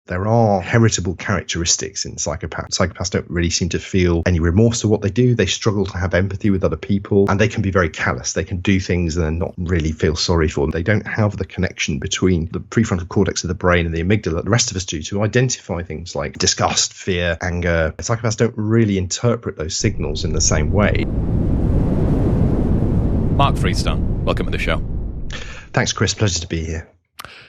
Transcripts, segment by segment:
There are heritable characteristics in psychopaths. Psychopaths don't really seem to feel any remorse for what they do. They struggle to have empathy with other people, and they can be very callous. They can do things and not really feel sorry for them. They don't have the connection between the prefrontal cortex of the brain and the amygdala that the rest of us do to identify things like disgust, fear, anger. Psychopaths don't really interpret those signals in the same way. Mark Freestone, welcome to the show. Thanks, Chris. Pleasure to be here.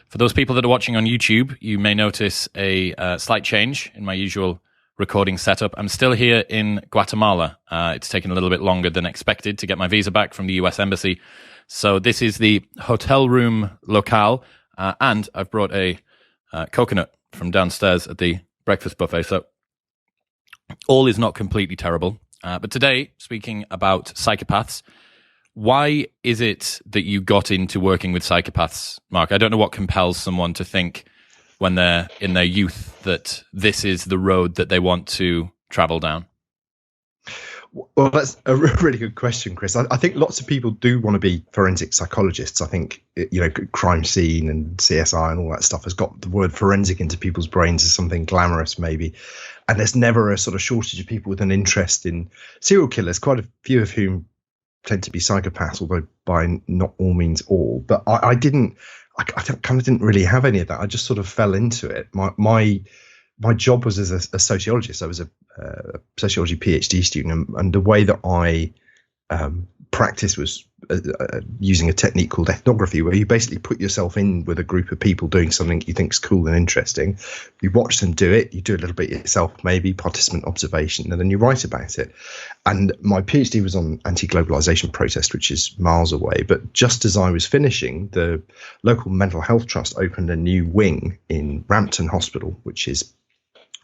For those people that are watching on YouTube, you may notice a slight change in my usual recording setup. I'm still here in Guatemala. It's taken a little bit longer than expected to get my visa back from the US Embassy. So this is the hotel room locale, and I've brought a coconut from downstairs at the breakfast buffet. So all is not completely terrible. But today, speaking about psychopaths, why is it that you got into working with psychopaths, Mark? I don't know what compels someone to think when they're in their youth that this is the road that they want to travel down. Well, that's a really good question, Chris. I think lots of people do want to be forensic psychologists. I think, crime scene and CSI and all that stuff has got the word forensic into people's brains as something glamorous, maybe. And there's never a sort of shortage of people with an interest in serial killers, quite a few of whom tend to be psychopaths, although by not all means all. But I kind of didn't really have any of that. I just sort of fell into it. My job was as a sociologist. I was a sociology PhD student, and the way that I practiced was using a technique called ethnography, where you basically put yourself in with a group of people doing something you think's cool and interesting. You watch them do it, you do a little bit yourself, maybe participant observation, and then you write about it. And my PhD was on anti-globalization protest, which is miles away. But just as I was finishing, the local mental health trust opened a new wing in Rampton Hospital, which is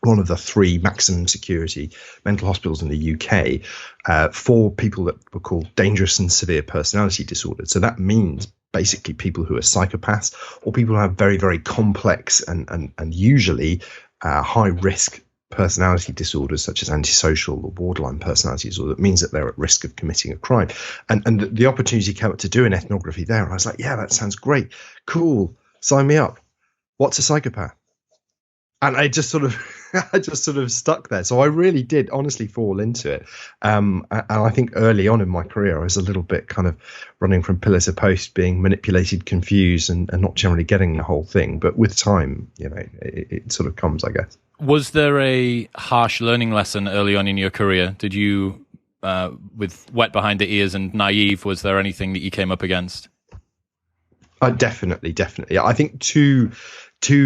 one of the 3 maximum security mental hospitals in the UK, for people that were called dangerous and severe personality disorders. So that means basically people who are psychopaths or people who have very, very complex and usually high risk personality disorders such as antisocial or borderline personality disorder. That means that they're at risk of committing a crime. And the opportunity came up to do an ethnography there. And I was like, yeah, that sounds great. Cool. Sign me up. What's a psychopath? And I just sort of stuck there. So I really did honestly fall into it. And I think early on in my career, I was a little bit kind of running from pillar to post, being manipulated, confused, and not generally getting the whole thing. But with time, it sort of comes, I guess. Was there a harsh learning lesson early on in your career? Did you, with wet behind the ears and naive, was there anything that you came up against? Definitely. I think two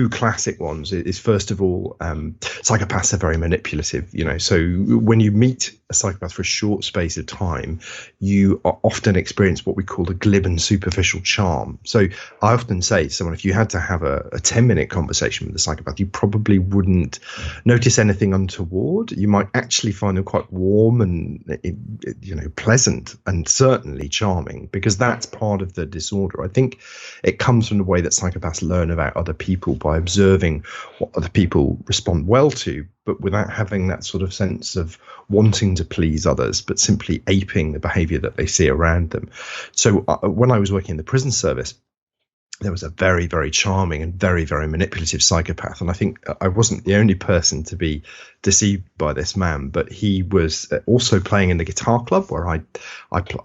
classic ones is, first of all, psychopaths are very manipulative, so when you meet a psychopath for a short space of time, you often experience what we call a glib and superficial charm. So I often say to someone, if you had to have a 10-minute conversation with a psychopath, you probably wouldn't notice anything untoward. You might actually find them quite warm and, pleasant and certainly charming, because that's part of the disorder. I think it comes from the way that psychopaths learn about other people by observing what other people respond well to, but without having that sort of sense of wanting to please others, but simply aping the behavior that they see around them. So when I was working in the prison service, there was a very, very charming and very, very manipulative psychopath. And I think I wasn't the only person to be deceived by this man, but he was also playing in the guitar club where I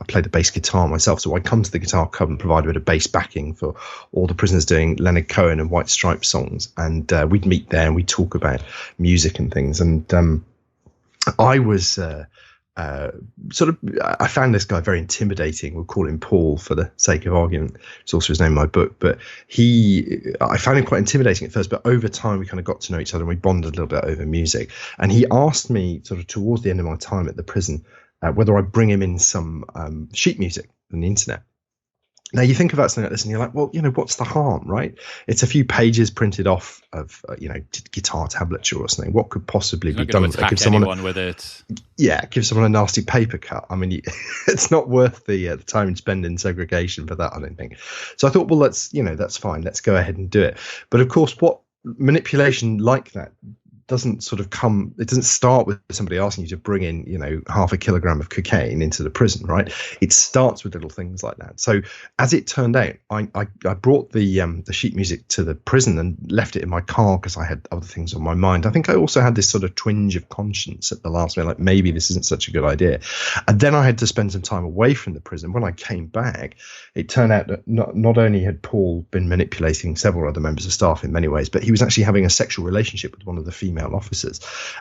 played the bass guitar myself. So I'd come to the guitar club and provide a bit of bass backing for all the prisoners doing Leonard Cohen and White Stripes songs. And we'd meet there and we'd talk about music and things. And I was... I found this guy very intimidating. We'll call him Paul for the sake of argument. It's also his name in my book. But I found him quite intimidating at first, but over time we kind of got to know each other and we bonded a little bit over music. And he asked me sort of towards the end of my time at the prison whether I'd bring him in some sheet music on the internet. Now, you think about something like this and you're like, well, what's the harm, right? It's a few pages printed off of, guitar tablature or something. What could possibly be done with it? Give someone with it. Yeah, give someone a nasty paper cut. I mean, it's not worth the time spent in segregation for that, I don't think. So I thought, well, that's fine. Let's go ahead and do it. But of course, what manipulation like that doesn't sort of come, it doesn't start with somebody asking you to bring in, you know, 0.5 kilogram of cocaine into the prison, right? It starts with little things like that. So as it turned out, I brought the sheet music to the prison and left it in my car because I had other things on my mind. I think I also had this sort of twinge of conscience at the last minute, like maybe this isn't such a good idea. And then I had to spend some time away from the prison. When I came back, it turned out that not only had Paul been manipulating several other members of staff in many ways, but he was actually having a sexual relationship with one of the female officers,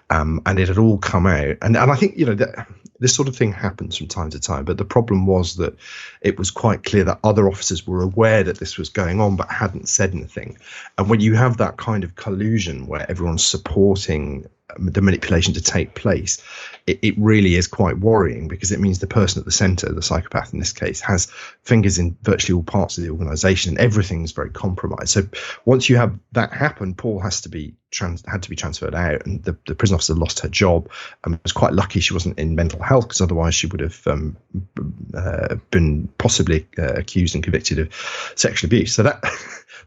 and it had all come out. And I think, you know, that this sort of thing happens from time to time, but the problem was that it was quite clear that other officers were aware that this was going on but hadn't said anything. And when you have that kind of collusion where everyone's supporting the manipulation to take place, it really is quite worrying, because it means the person at the center, the psychopath in this case, has fingers in virtually all parts of the organization, and everything's very compromised. So once you have that happen, Paul had to be transferred out, and the prison officer lost her job, and was quite lucky she wasn't in mental health, because otherwise she would have been possibly accused and convicted of sexual abuse. So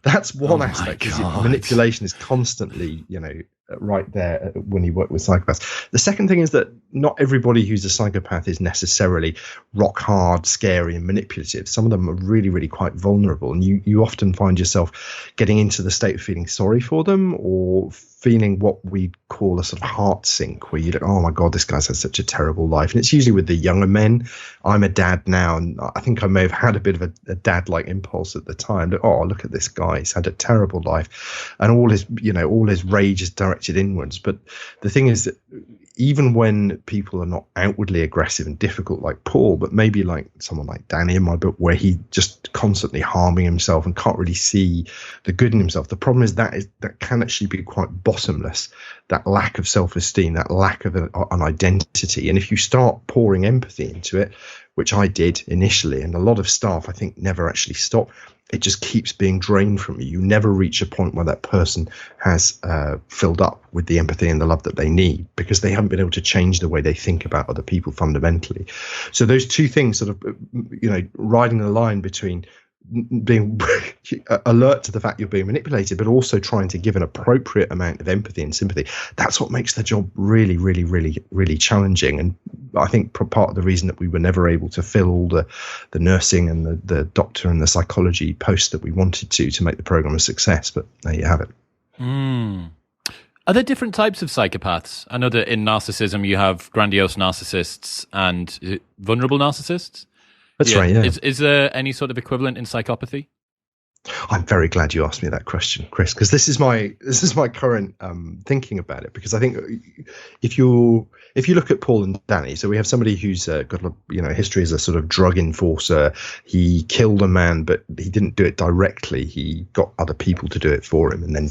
that's one aspect. Manipulation is constantly, you know, right there when you work with psychopaths. The second thing is that not everybody who's a psychopath is necessarily rock hard, scary, and manipulative. Some of them are really, really quite vulnerable, and you often find yourself getting into the state of feeling sorry for them, or feeling what we call a sort of heart sink, where you look, oh my God, this guy's had such a terrible life. And it's usually with the younger men. I'm a dad now, and I think I may have had a bit of a dad-like impulse at the time. That, oh, look at this guy, he's had a terrible life, and all his rage is directed inwards. But the thing is that even when people are not outwardly aggressive and difficult like Paul, but maybe like someone like Danny in my book, where he just constantly harming himself and can't really see the good in himself, the problem is that can actually be quite bottomless, that lack of self-esteem, that lack of an identity. And if you start pouring empathy into it, which I did initially, and a lot of staff I think never actually stop, it just keeps being drained from you. You never reach a point where that person has filled up with the empathy and the love that they need, because they haven't been able to change the way they think about other people fundamentally. So those two things sort of, you know, riding the line between being alert to the fact you're being manipulated, but also trying to give an appropriate amount of empathy and sympathy. That's what makes the job really, really, really, really challenging. And I think part of the reason that we were never able to fill all the nursing and the doctor and the psychology posts that we wanted to make the program a success. But there you have it. Are there different types of psychopaths? I know that in narcissism you have grandiose narcissists and vulnerable narcissists. That's right, yeah. Is there any sort of equivalent in psychopathy? I'm very glad you asked me that question, Chris, because this is my current thinking about it. Because I think if you look at Paul and Danny, so we have somebody who's got a history as a sort of drug enforcer. He killed a man, but he didn't do it directly. He got other people to do it for him, and then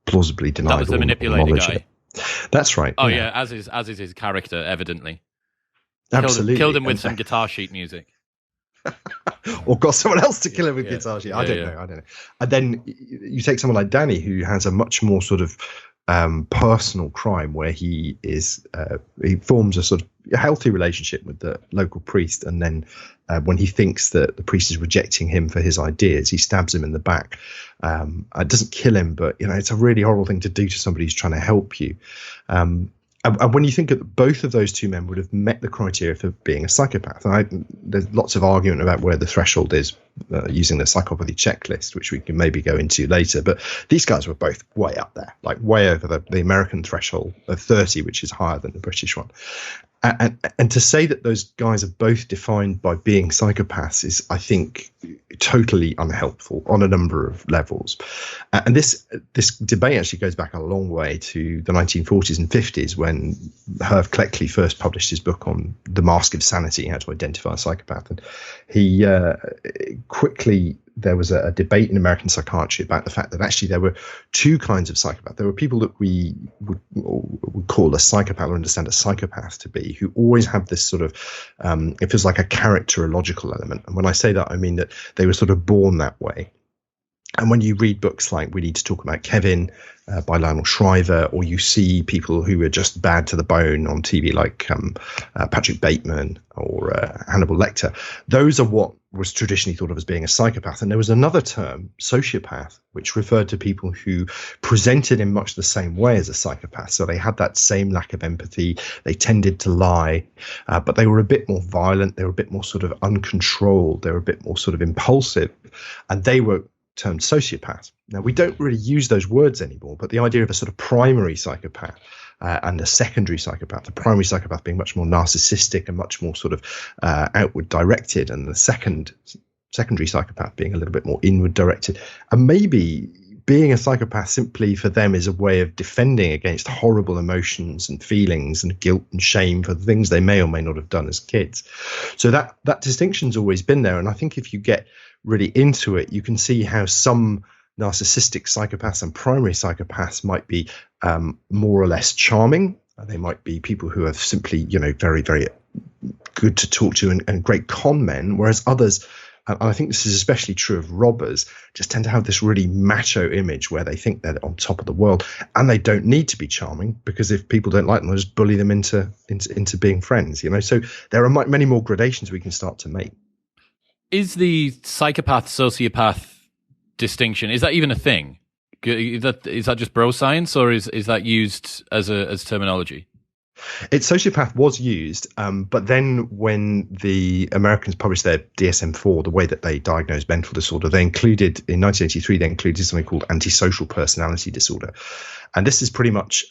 plausibly denied. That was the manipulator guy. That's right. Oh yeah, as is his character, evidently. Absolutely. Killed him with some guitar sheet music. Or got someone else to kill him with guitar sheet. I don't know. And then you take someone like Danny, who has a much more sort of personal crime, where he forms a sort of healthy relationship with the local priest, and then when he thinks that the priest is rejecting him for his ideas, he stabs him in the back. It doesn't kill him, but it's a really horrible thing to do to somebody who's trying to help you. And when you think that both of those two men would have met the criteria for being a psychopath, and there's lots of argument about where the threshold is using the psychopathy checklist, which we can maybe go into later. But these guys were both way up there, like way over the American threshold of 30, which is higher than the British one. And to say that those guys are both defined by being psychopaths is, I think, totally unhelpful on a number of levels. And this debate actually goes back a long way to the 1940s and 50s, when Herv Cleckley first published his book on The Mask of Sanity, How to Identify a Psychopath. And he there was a debate in American psychiatry about the fact that actually there were two kinds of psychopaths. There were people that we would call a psychopath or understand a psychopath to be, who always have this sort of, it feels like a characterological element. And when I say that, I mean that they were sort of born that way. And when you read books like We Need to Talk About Kevin by Lionel Shriver, or you see people who are just bad to the bone on TV like Patrick Bateman or Hannibal Lecter, those are what was traditionally thought of as being a psychopath. And there was another term, sociopath, which referred to people who presented in much the same way as a psychopath. So they had that same lack of empathy. They tended to lie, but they were a bit more violent. They were a bit more sort of uncontrolled. They were a bit more sort of impulsive. And they were termed sociopath. Now, we don't really use those words anymore, but the idea of a sort of primary psychopath and a secondary psychopath, the primary psychopath being much more narcissistic and much more sort of outward directed, and the secondary psychopath being a little bit more inward directed. And maybe being a psychopath simply for them is a way of defending against horrible emotions and feelings and guilt and shame for the things they may or may not have done as kids. So that distinction's always been there. And I think if you get really into it, you can see how some narcissistic psychopaths and primary psychopaths might be more or less charming. They might be people who are simply, very, very good to talk to and great con men, whereas others, and I think this is especially true of robbers, just tend to have this really macho image where they think they're on top of the world, and they don't need to be charming, because if people don't like them, they'll just bully them into being friends. So there are many more gradations we can start to make. Is the psychopath sociopath distinction, is that even a thing? Is that just bro science, or is that used as terminology? Sociopath was used, but then when the Americans published their DSM-4, the way that they diagnosed mental disorder, they included, in 1983, they included something called antisocial personality disorder. And this is pretty much,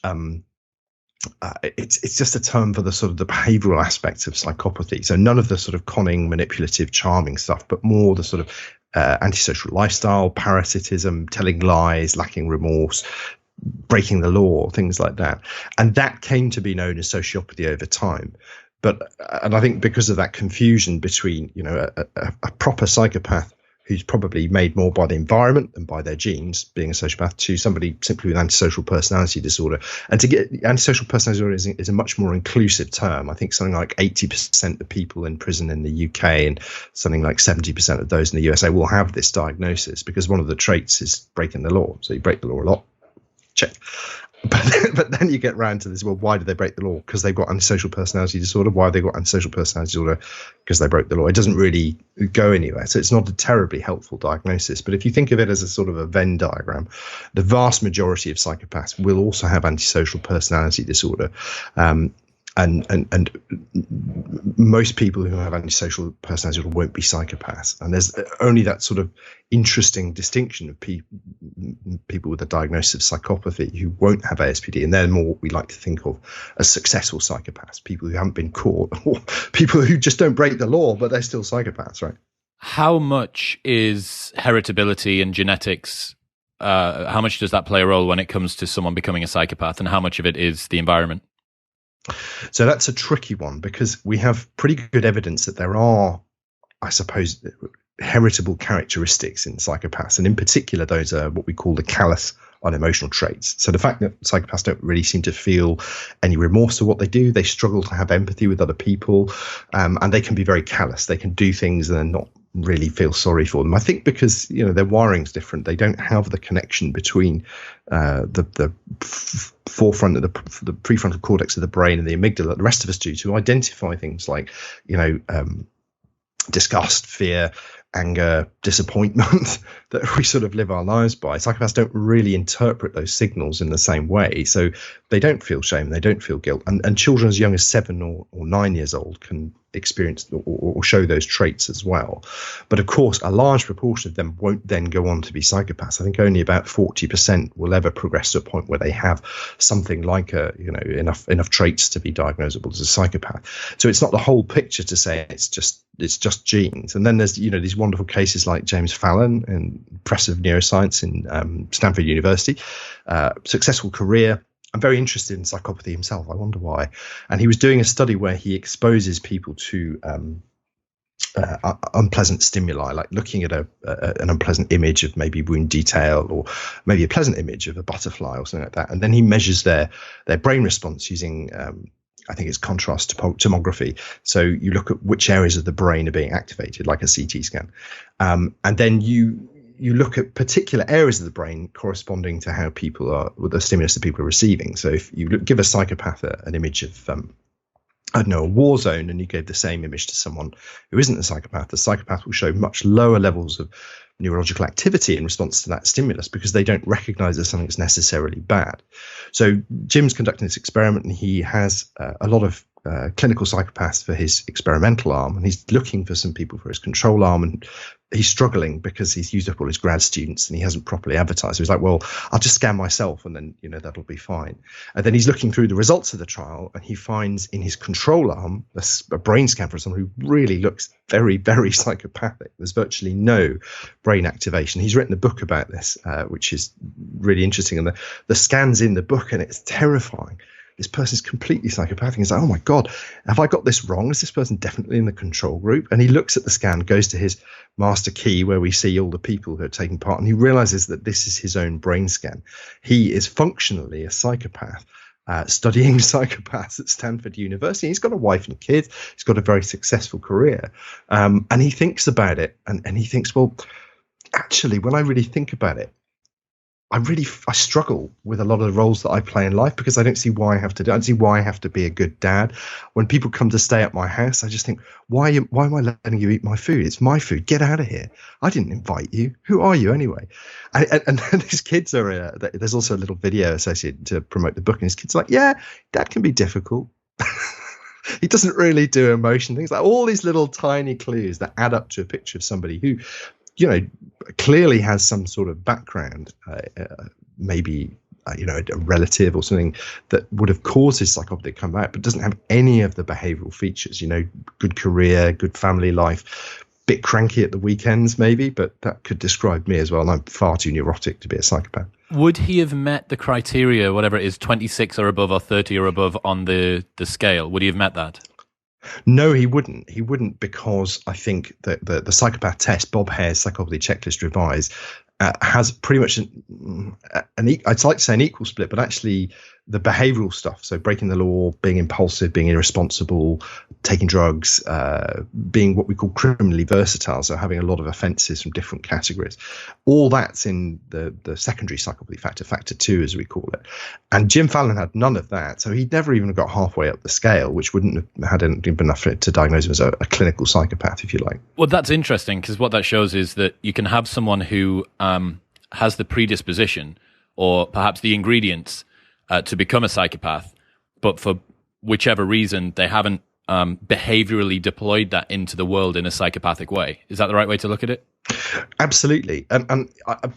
it's just a term for the sort of the behavioral aspects of psychopathy. So none of the sort of conning, manipulative, charming stuff, but more the sort of antisocial lifestyle, parasitism, telling lies, lacking remorse, breaking the law, things like that. And that came to be known as sociopathy over time. And I think because of that confusion between, a proper psychopath who's probably made more by the environment than by their genes, being a sociopath, to somebody simply with antisocial personality disorder. And to get antisocial personality disorder is a much more inclusive term. I think something like 80% of people in prison in the UK and something like 70% of those in the USA will have this diagnosis, because one of the traits is breaking the law. So you break the law a lot. Check. But then you get round to this, well, why did they break the law? Because they've got antisocial personality disorder. Why have they got antisocial personality disorder? Because they broke the law. It doesn't really go anywhere. So it's not a terribly helpful diagnosis. But if you think of it as a sort of a Venn diagram, the vast majority of psychopaths will also have antisocial personality disorder. And most people who have antisocial personality disorder won't be psychopaths. And there's only that sort of interesting distinction of people with a diagnosis of psychopathy who won't have ASPD, and they're more what we like to think of as successful psychopaths, people who haven't been caught, or people who just don't break the law, but they're still psychopaths, right? How much is heritability and genetics, how much does that play a role when it comes to someone becoming a psychopath, and how much of it is the environment? So that's a tricky one, because we have pretty good evidence that there are, I suppose, heritable characteristics in psychopaths. And in particular, those are what we call the callous unemotional traits. So the fact that psychopaths don't really seem to feel any remorse for what they do, they struggle to have empathy with other people, and they can be very callous. They can do things and not really feel sorry for them. I think because, their wiring's different. They don't have the connection between the forefront of the prefrontal cortex of the brain and the amygdala that the rest of us do to identify things like, disgust, fear, anger, disappointment that we sort of live our lives by. Psychopaths don't really interpret those signals in the same way. So they don't feel shame, they don't feel guilt. And children as young as 7 or 9 years old can experience or show those traits as well. But of course, a large proportion of them won't then go on to be psychopaths. I think only about 40% will ever progress to a point where they have something like enough traits to be diagnosable as a psychopath. So it's not the whole picture to say it's just genes. And then there's these wonderful cases like James Fallon in Professor of Neuroscience in Stanford University, successful career. I'm very interested in psychopathy himself. I wonder why. And he was doing a study where he exposes people to unpleasant stimuli, like looking at an unpleasant image of maybe wound detail, or maybe a pleasant image of a butterfly or something like that. And then he measures their brain response using I think it's contrast tomography. So you look at which areas of the brain are being activated, like a CT scan. And then you look at particular areas of the brain corresponding to how people are, with the stimulus that people are receiving. So if you give a psychopath an image of I don't know, a war zone, and you gave the same image to someone who isn't a psychopath, the psychopath will show much lower levels of neurological activity in response to that stimulus because they don't recognize it as something that's necessarily bad. So Jim's conducting this experiment, and he has a lot of clinical psychopaths for his experimental arm, and he's looking for some people for his control arm, and he's struggling because he's used up all his grad students and he hasn't properly advertised. So he's like, well, I'll just scan myself and then, that'll be fine. And then he's looking through the results of the trial, and he finds in his control arm a brain scan for someone who really looks very, very psychopathic. There's virtually no brain activation. He's written a book about this, which is really interesting. And the scan's in the book, and it's terrifying. This person's completely psychopathic. He's like, oh my God, have I got this wrong? Is this person definitely in the control group? And he looks at the scan, goes to his master key where we see all the people who are taking part, and he realizes that this is his own brain scan. He is functionally a psychopath, studying psychopaths at Stanford University. He's got a wife and kids. He's got a very successful career. And he thinks about it, and he thinks, well, actually, when I really think about it, I struggle with a lot of the roles that I play in life because I don't see why I have to do. I don't see why I have to be a good dad. When people come to stay at my house, I just think, why am I letting you eat my food? It's my food. Get out of here. I didn't invite you. Who are you anyway? And these kids are. There's also a little video associated to promote the book, and his kids are like, yeah, dad can be difficult. He doesn't really do emotion things, like all these little tiny clues that add up to a picture of somebody who, clearly has some sort of background, maybe, a relative or something that would have caused his psychopathy to come out, but doesn't have any of the behavioral features, good career, good family life, bit cranky at the weekends maybe, but that could describe me as well. And I'm far too neurotic to be a psychopath. Would he have met the criteria, whatever it is, 26 or above or 30 or above on the scale? Would he have met that? No, he wouldn't. He wouldn't, because I think that the psychopath test, Bob Hare's Psychopathy Checklist Revised, has pretty much I'd like to say an equal split, but actually the behavioral stuff, so breaking the law, being impulsive, being irresponsible, taking drugs, being what we call criminally versatile, so having a lot of offences from different categories, all that's in the secondary psychopathy factor 2 as we call it. And Jim Fallon had none of that, so he'd never even got halfway up the scale, which wouldn't have had been enough to diagnose him as a clinical psychopath, if you like. Well, that's interesting, because what that shows is that you can have someone who has the predisposition or perhaps the ingredients to become a psychopath, but for whichever reason they haven't behaviorally deployed that into the world in a psychopathic way. Is that the right way to look at it? Absolutely, and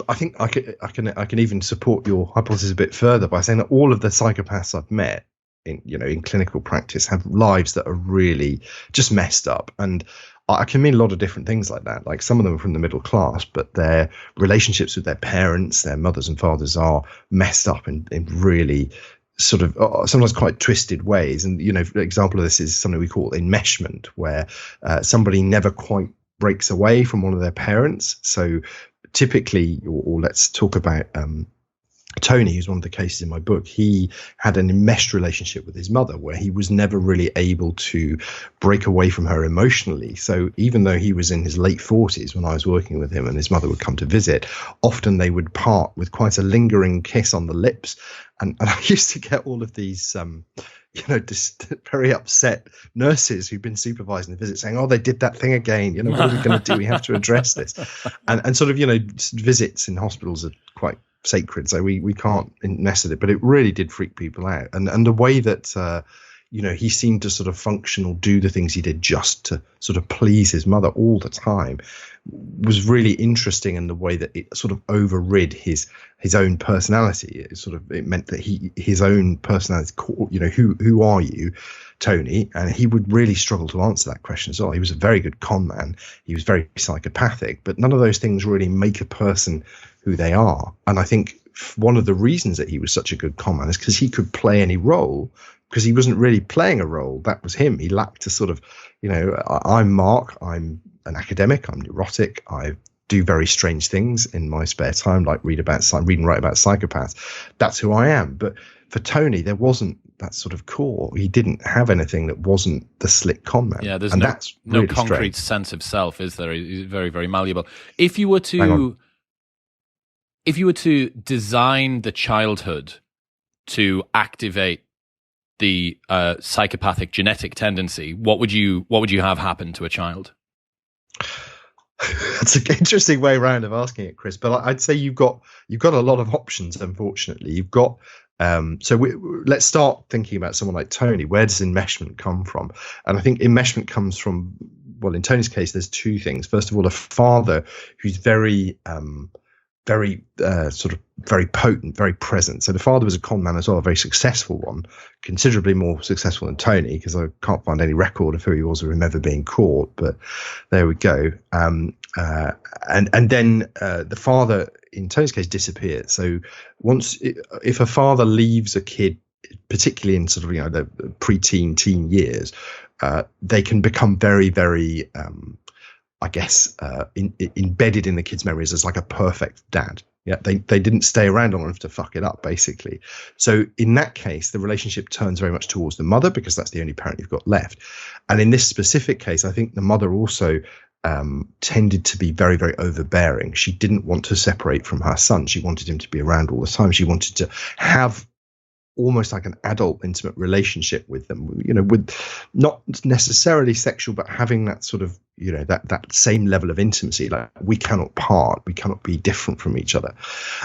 I think I can even support your hypothesis a bit further by saying that all of the psychopaths I've met in clinical practice have lives that are really just messed up, and I can mean a lot of different things like that. Like some of them are from the middle class, but their relationships with their parents, their mothers and fathers, are messed up in really sort of sometimes quite twisted ways. And, an example of this is something we call enmeshment, where somebody never quite breaks away from one of their parents. So typically, or let's talk about Tony, who's one of the cases in my book. He had an enmeshed relationship with his mother where he was never really able to break away from her emotionally. So even though he was in his late 40s when I was working with him and his mother would come to visit, often they would part with quite a lingering kiss on the lips. And I used to get all of these just very upset nurses who've been supervising the visit saying, oh, they did that thing again. What are we going to do? We have to address this. And sort of, visits in hospitals are quite sacred, so we can't mess with it, but it really did freak people out. And the way that he seemed to sort of function or do the things he did just to sort of please his mother all the time was really interesting, in the way that it sort of overrid his own personality. It meant that his own personality, who are you, Tony? And he would really struggle to answer that question as well. He was a very good con man. He was very psychopathic, but none of those things really make a person who they are. And I think one of the reasons that he was such a good con man is because he could play any role, because he wasn't really playing a role. That was him. He lacked a sort of, I'm Mark, I'm an academic, I'm neurotic, I do very strange things in my spare time, like read and write about psychopaths. That's who I am. But for Tony, there wasn't that sort of core. He didn't have anything that wasn't the slick con man. Yeah, there's that's no really concrete strange sense of self, is there? He's very, very malleable. If you were to If you were to design the childhood to activate the psychopathic genetic tendency, what would you have happen to a child? That's an interesting way around of asking it, Chris. But I'd say you've got a lot of options. Unfortunately, you've got. Let's start thinking about someone like Tony. Where does enmeshment come from? And I think enmeshment comes from, well, in Tony's case, there's two things. First of all, a father who's very sort of very potent, very present. So the father was a con man as well, a very successful one, considerably more successful than Tony, because I can't find any record of who he was or him ever being caught. But there we go. And then the father, in Tony's case, disappeared. So if a father leaves a kid, particularly in sort of the pre-teen, teen years, they can become very, very embedded in the kid's memories as like a perfect dad. Yeah, they didn't stay around long enough to fuck it up, basically. So in that case, the relationship turns very much towards the mother, because that's the only parent you've got left. And in this specific case, I think the mother also tended to be very, very overbearing. She didn't want to separate from her son. She wanted him to be around all the time. She wanted to have almost like an adult intimate relationship with them, with not necessarily sexual, but having that sort of, that same level of intimacy. Like, we cannot part, we cannot be different from each other.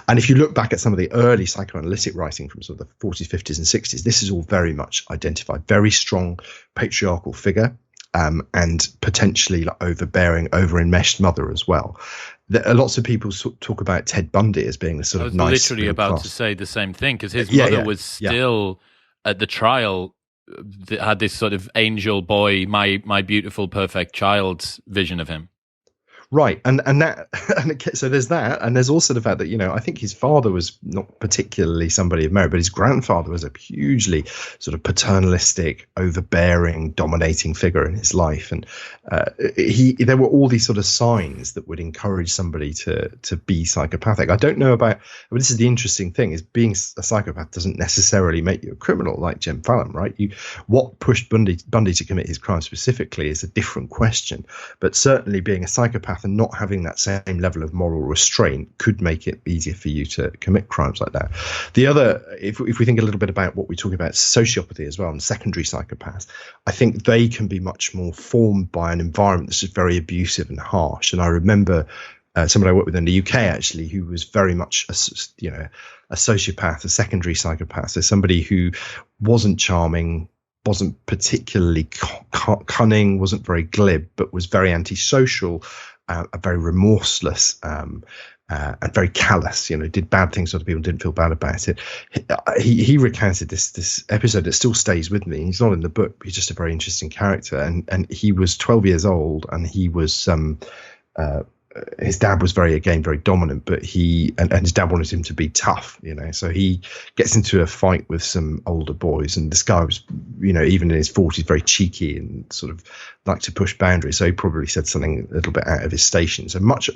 And if you look back at some of the early psychoanalytic writing from sort of the 40s, 50s and 60s, this is all very much identified. Very strong patriarchal figure, and potentially like overbearing, over-enmeshed mother as well. Lots of people talk about Ted Bundy as being a sort of nice. I was literally about to say the same thing, because his mother was still at the trial, had this sort of angel boy, my beautiful, perfect child vision of him. Right, so there's that, and there's also the fact that I think his father was not particularly somebody of merit, but his grandfather was a hugely sort of paternalistic, overbearing, dominating figure in his life, and there were all these sort of signs that would encourage somebody to be psychopathic. I don't know about, but this is the interesting thing: is being a psychopath doesn't necessarily make you a criminal, like Jim Fallon, right? What pushed Bundy to commit his crime specifically is a different question, but certainly being a psychopath and not having that same level of moral restraint could make it easier for you to commit crimes like that. The other, if we think a little bit about what we talk about sociopathy as well, and secondary psychopaths, I think they can be much more formed by an environment that's just very abusive and harsh. And I remember somebody I worked with in the UK, actually, who was very much a sociopath, a secondary psychopath. So somebody who wasn't charming, wasn't particularly cunning, wasn't very glib, but was very antisocial, very remorseless, and very callous. Did bad things to other people, didn't feel bad about it. He recounted this episode that still stays with me. He's not in the book, but he's just a very interesting character. And he was 12 years old, and he was his dad was very dominant, but and his dad wanted him to be tough, so he gets into a fight with some older boys, and this guy was, even in his 40s, very cheeky and sort of liked to push boundaries. So he probably said something a little bit out of his station. So much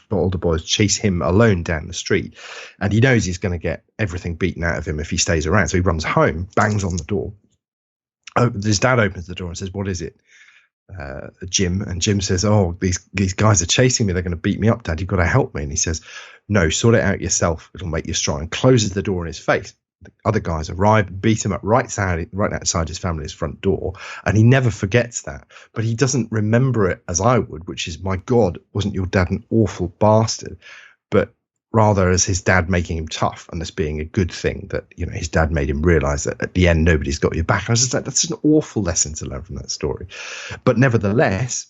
older boys chase him alone down the street, and he knows he's going to get everything beaten out of him if he stays around. So he runs home, bangs on the door. His dad opens the door and says, "What is it?" Jim, and Jim says, "Oh, these guys are chasing me. They're going to beat me up, Dad. You've got to help me." And he says, "No, sort it out yourself. It'll make you strong." And closes the door in his face. The other guys arrive, beat him up right outside his family's front door, and he never forgets that. But he doesn't remember it as I would, which is, my God, wasn't your dad an awful bastard? But rather as his dad making him tough, and this being a good thing, that his dad made him realize that at the end nobody's got your back. I was just like, that's an awful lesson to learn from that story. But nevertheless,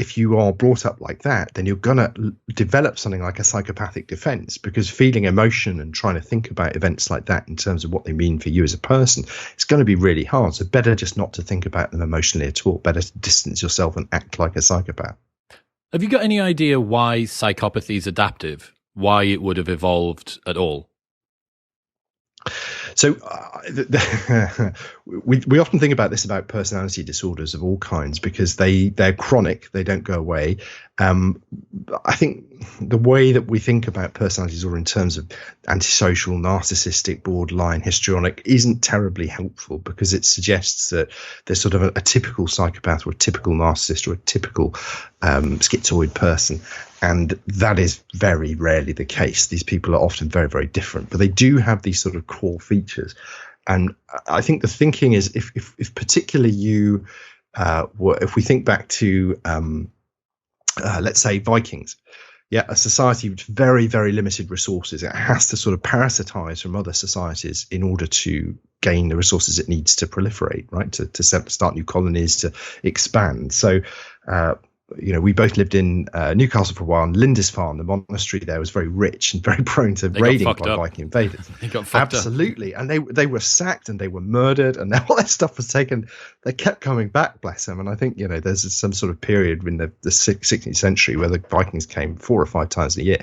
if you are brought up like that, then you're gonna develop something like a psychopathic defense, because feeling emotion and trying to think about events like that in terms of what they mean for you as a person, it's going to be really hard. So better just not to think about them emotionally at all. Better to distance yourself and act like a psychopath. Have you got any idea why psychopathy is adaptive? Why it would have evolved at all? So we often think about this, about personality disorders of all kinds, because they're chronic, they don't go away. I think the way that we think about personality disorder in terms of antisocial, narcissistic, borderline, histrionic isn't terribly helpful, because it suggests that there's sort of a typical psychopath or a typical narcissist or a typical schizoid person. And that is very rarely the case. These people are often very, very different, but they do have these sort of core features. And I think the thinking is, if particularly you, if we think back to, let's say, Vikings, yeah, a society with very, very limited resources, it has to sort of parasitize from other societies in order to gain the resources it needs to proliferate, right? To start new colonies, to expand. So, we both lived in Newcastle for a while, and Lindisfarne, the monastery there, was very rich and very prone to raiding by Viking invaders. They got fucked Absolutely. Up. And they were sacked and they were murdered, and all their stuff was taken. They kept coming back, bless them. And I think, there's some sort of period in the 16th century where the Vikings came 4 or 5 times a year.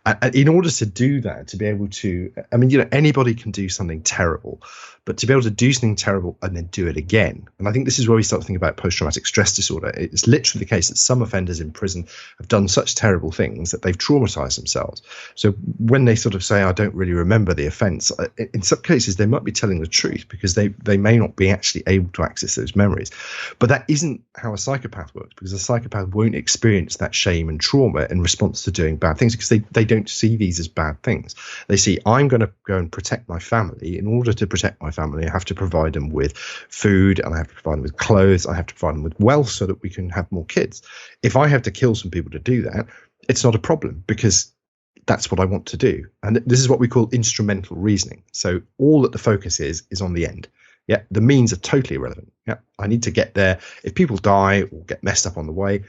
And in order to do that, to be able to, anybody can do something terrible, but to be able to do something terrible and then do it again. And I think this is where we start to think about post-traumatic stress disorder. It's literally the case that some offenders in prison have done such terrible things that they've traumatized themselves. So when they sort of say, I don't really remember the offense, in some cases, they might be telling the truth, because they may not be actually able to access those memories. But that isn't how a psychopath works, because a psychopath won't experience that shame and trauma in response to doing bad things, because they don't see these as bad things. They see, I'm going to go and protect my family. In order to protect my family, I have to provide them with food, and I have to provide them with clothes, I have to provide them with wealth so that we can have more kids. If I have to kill some people to do that, it's not a problem, because that's what I want to do. And this is what we call instrumental reasoning. So all that the focus is on the end. Yeah, the means are totally irrelevant. Yeah, I need to get there. If people die or get messed up on the way,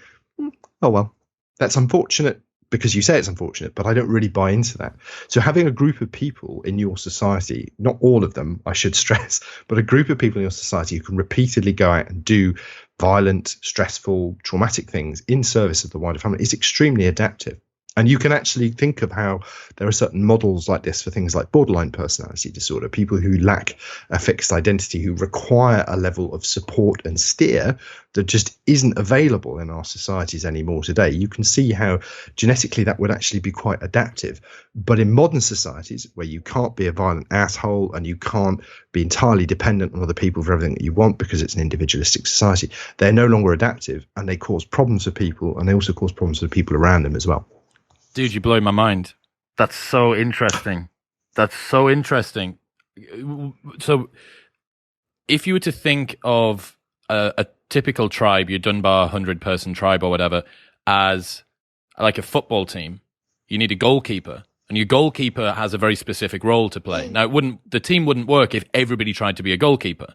oh well, that's unfortunate, because you say it's unfortunate, but I don't really buy into that. So having a group of people in your society, not all of them, I should stress, but a group of people in your society who can repeatedly go out and do violent, stressful, traumatic things in service of the wider family is extremely adaptive. And you can actually think of how there are certain models like this for things like borderline personality disorder, people who lack a fixed identity, who require a level of support and steer that just isn't available in our societies anymore today. You can see how genetically that would actually be quite adaptive. But in modern societies, where you can't be a violent asshole and you can't be entirely dependent on other people for everything that you want, because it's an individualistic society, they're no longer adaptive, and they cause problems for people, and they also cause problems for the people around them as well. Dude, you blow my mind. That's so interesting. So if you were to think of a typical tribe, your Dunbar 100-person tribe or whatever, as like a football team, you need a goalkeeper, and your goalkeeper has a very specific role to play. Now, the team wouldn't work if everybody tried to be a goalkeeper.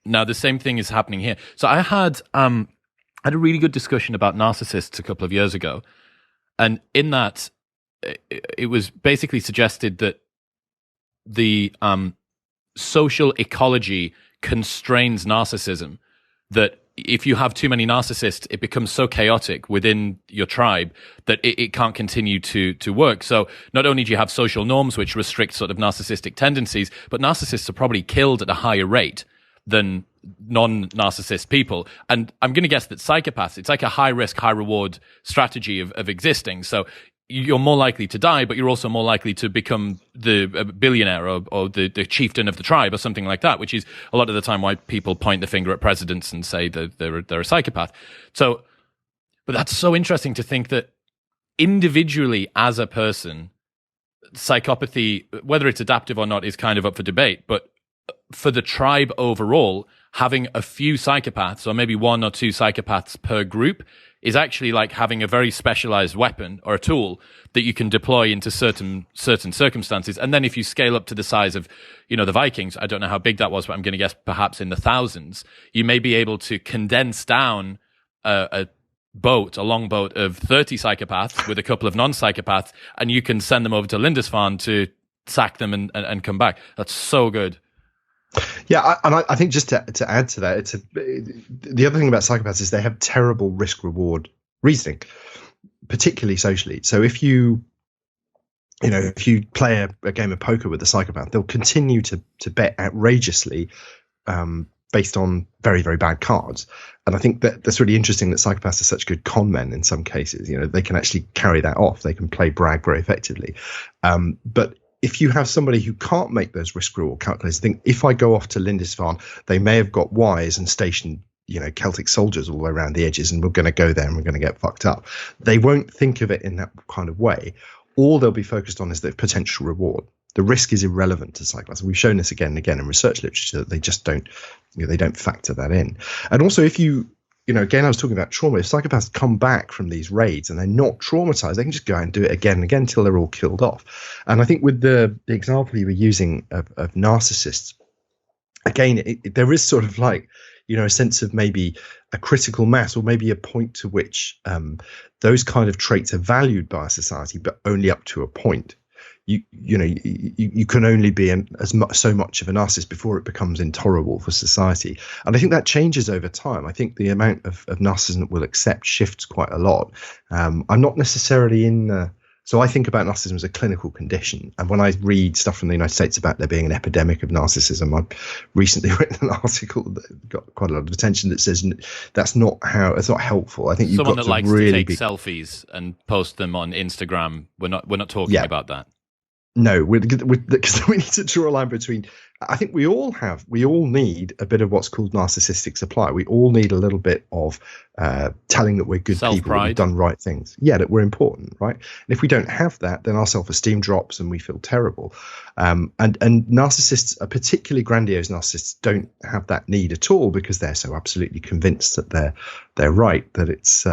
Now, the same thing is happening here. So I had a really good discussion about narcissists a couple of years ago. And in that, it was basically suggested that the social ecology constrains narcissism, that if you have too many narcissists, it becomes so chaotic within your tribe that it can't continue to work. So not only do you have social norms which restrict sort of narcissistic tendencies, but narcissists are probably killed at a higher rate than non-narcissist people. And I'm going to guess that psychopaths, it's like a high-risk, high-reward strategy of existing. So you're more likely to die, but you're also more likely to become the billionaire or the chieftain of the tribe or something like that, which is a lot of the time why people point the finger at presidents and say that they're a psychopath. So, but that's so interesting to think that individually as a person, psychopathy, whether it's adaptive or not, is kind of up for debate. But for the tribe overall, having a few psychopaths, or maybe 1 or 2 psychopaths per group, is actually like having a very specialized weapon or a tool that you can deploy into certain circumstances. And then if you scale up to the size of, the Vikings, I don't know how big that was, but I'm going to guess perhaps in the thousands, you may be able to condense down a longboat of 30 psychopaths with a couple of non-psychopaths, and you can send them over to Lindisfarne to sack them and come back. That's so good. Yeah, I think just to add to that, the other thing about psychopaths is they have terrible risk-reward reasoning, particularly socially. So if you play a game of poker with a psychopath, they'll continue to bet outrageously based on very, very bad cards. And I think that's really interesting that psychopaths are such good con men in some cases. They can actually carry that off. They can play brag very effectively. But if you have somebody who can't make those risk reward calculations, think if I go off to Lindisfarne, they may have got Ys and stationed, Celtic soldiers all the way around the edges, and we're going to go there and we're going to get fucked up. They won't think of it in that kind of way. All they'll be focused on is the potential reward. The risk is irrelevant to psychopaths. We've shown this again and again in research literature that they just don't, they don't factor that in. And also, if again, I was talking about trauma. If psychopaths come back from these raids and they're not traumatized, they can just go out and do it again and again until they're all killed off. And I think with the example you were using of narcissists, again, there is sort of like, a sense of maybe a critical mass, or maybe a point to which those kind of traits are valued by a society, but only up to a point. You can only be so much of a narcissist before it becomes intolerable for society. And I think that changes over time. I think the amount of narcissism that we'll accept shifts quite a lot. I'm not necessarily so I think about narcissism as a clinical condition. And when I read stuff from the United States about there being an epidemic of narcissism, I've recently written an article that got quite a lot of attention that says it's not helpful. I think you've someone got that to likes really to take selfies and post them on Instagram. We're not talking about that. No, because we need to draw a line between. I think we all need a bit of what's called narcissistic supply. We all need a little bit of telling that we're good people, that we've done right things. Yeah, that we're important, right? And if we don't have that, then our self-esteem drops and we feel terrible. And narcissists, particularly grandiose narcissists, don't have that need at all because they're so absolutely convinced that they're right, that it's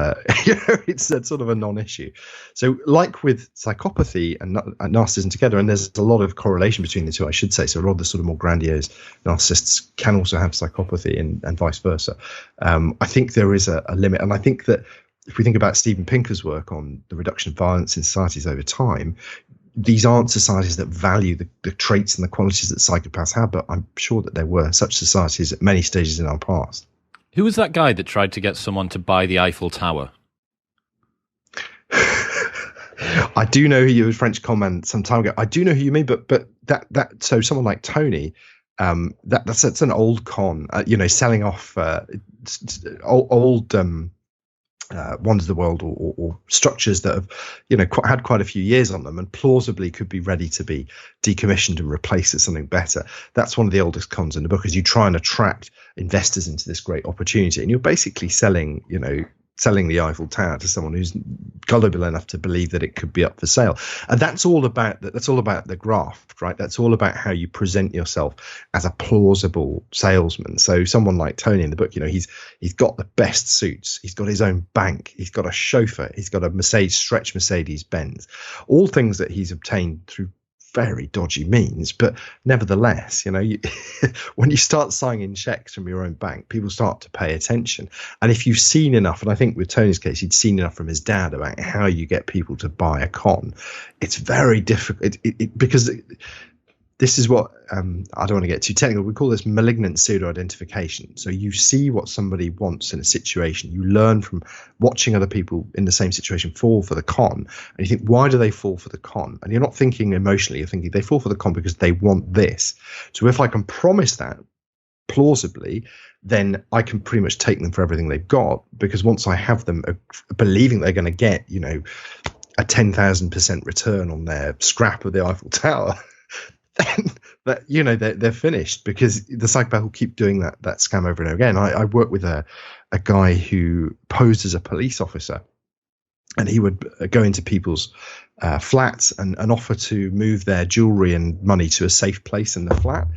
it's a sort of a non-issue. So, like with psychopathy and narcissism together, and there's a lot of correlation between the two, I should say. So, a lot of the sort of more grandiose narcissists can also have psychopathy, and vice versa. I think there is a limit, and I think that if we think about Steven Pinker's work on the reduction of violence in societies over time, these aren't societies that value the traits and the qualities that psychopaths have, but I'm sure that there were such societies at many stages in our past. Who was that guy that tried to get someone to buy the Eiffel Tower? I do know who you, a French comment some time ago. I do know who you mean, but that so someone like Tony, that's an old con, selling off old wonders of the world or structures that have had quite a few years on them and plausibly could be ready to be decommissioned and replaced with something better. That's one of the oldest cons in the book, is you try and attract investors into this great opportunity, and you're basically selling the Eiffel Tower to someone who's gullible enough to believe that it could be up for sale. And that's all about the graft, right? That's all about how you present yourself as a plausible salesman. So someone like Tony in the book, he's got the best suits, he's got his own bank, he's got a chauffeur, he's got a stretch Mercedes Benz, all things that he's obtained through very dodgy means. But nevertheless, when you start signing checks from your own bank, people start to pay attention. And if you've seen enough, and I think with Tony's case, he'd seen enough from his dad about how you get people to buy a con, it's very difficult because this is what I don't want to get too technical. We call this malignant pseudo-identification. So you see what somebody wants in a situation. You learn from watching other people in the same situation fall for the con. And you think, why do they fall for the con? And you're not thinking emotionally. You're thinking they fall for the con because they want this. So if I can promise that plausibly, then I can pretty much take them for everything they've got, because once I have them believing they're going to get, a 10,000% return on their scrap of the Eiffel Tower, that they're finished, because the psychopath will keep doing that scam over and over again. I worked with a guy who posed as a police officer, and he would go into people's flats and offer to move their jewelry and money to a safe place in the flat.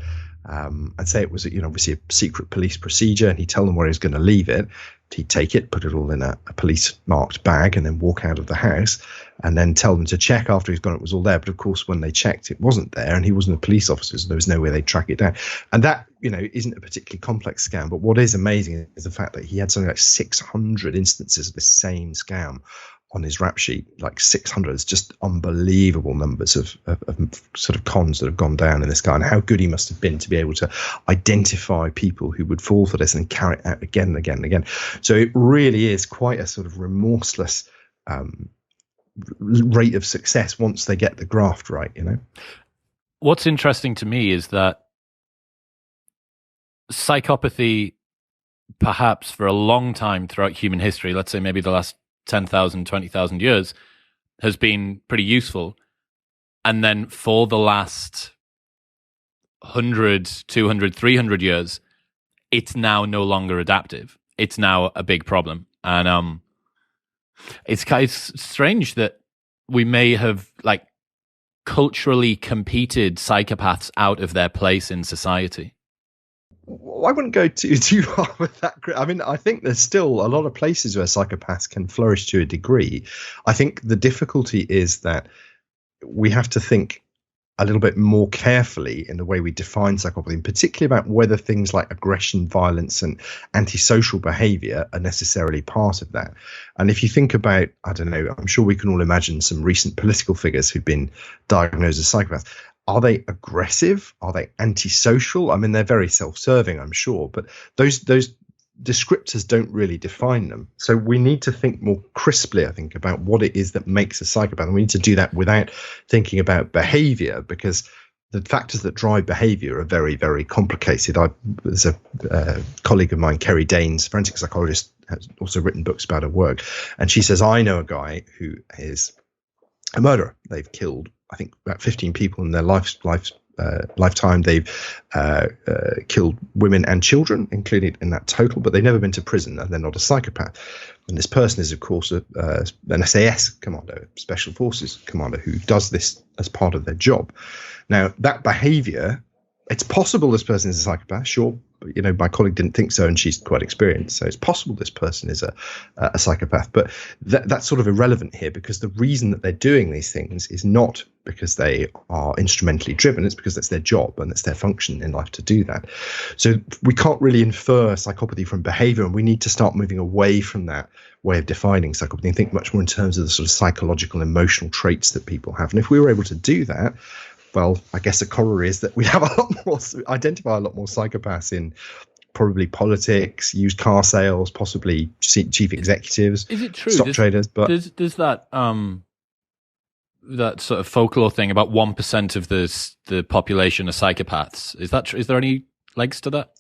I'd say it was obviously a secret police procedure, and he'd tell them where he was going to leave it. He'd take it, put it all in a police marked bag, and then walk out of the house, and then tell them to check after he's gone it was all there. But of course, when they checked, it wasn't there, and he wasn't a police officer, so there was no way they'd track it down. And that isn't a particularly complex scam. But what is amazing is the fact that he had something like 600 instances of the same scam on his rap sheet, like 600. It's just unbelievable numbers of sort of cons that have gone down in this guy, and how good he must have been to be able to identify people who would fall for this and carry it out again and again and again. So it really is quite a sort of remorseless rate of success once they get the graft right, What's interesting to me is that psychopathy, perhaps for a long time throughout human history, let's say maybe the last 10,000, 20,000 years, has been pretty useful. And then for the last 100, 200, 300 years, it's now no longer adaptive. it's now a big problem. And it's strange that we may have like culturally competed psychopaths out of their place in society. Well, I wouldn't go too far with that. I mean, I think there's still a lot of places where psychopaths can flourish to a degree. I think the difficulty is that we have to think a little bit more carefully in the way we define psychopathy, and particularly about whether things like aggression, violence, and antisocial behavior are necessarily part of that. And if you think about, I don't know, I'm sure we can all imagine some recent political figures who've been diagnosed as psychopaths. Are they aggressive? Are they antisocial? I mean, they're very self-serving, I'm sure, but those descriptors don't really define them. So we need to think more crisply, I think, about what it is that makes a psychopath. And we need to do that without thinking about behavior, because the factors that drive behavior are very, very complicated. There's a colleague of mine, Kerry Danes, forensic psychologist, has also written books about her work. And she says, I know a guy who is a murderer. They've killed, I think, about 15 people in their lifetime. They've killed women and children included in that total, but they've never been to prison, and they're not a psychopath. And this person is, of course, an SAS commander, special forces commander, who does this as part of their job. Now, that behavior, it's possible this person is a psychopath, sure. But, you know, my colleague didn't think so, and she's quite experienced. So it's possible this person is a psychopath. But that's sort of irrelevant here, because the reason that they're doing these things is not because they are instrumentally driven. It's because that's their job and it's their function in life to do that. So we can't really infer psychopathy from behavior, and we need to start moving away from that way of defining psychopathy and think much more in terms of the sort of psychological, emotional traits that people have. And if we were able to do that, well, I guess the corollary is that we have identify a lot more psychopaths in probably politics, used car sales, possibly chief executives, is it true? Stock traders. But does that that sort of folklore thing about 1% of the population are psychopaths? Is that true? Is there any legs to that?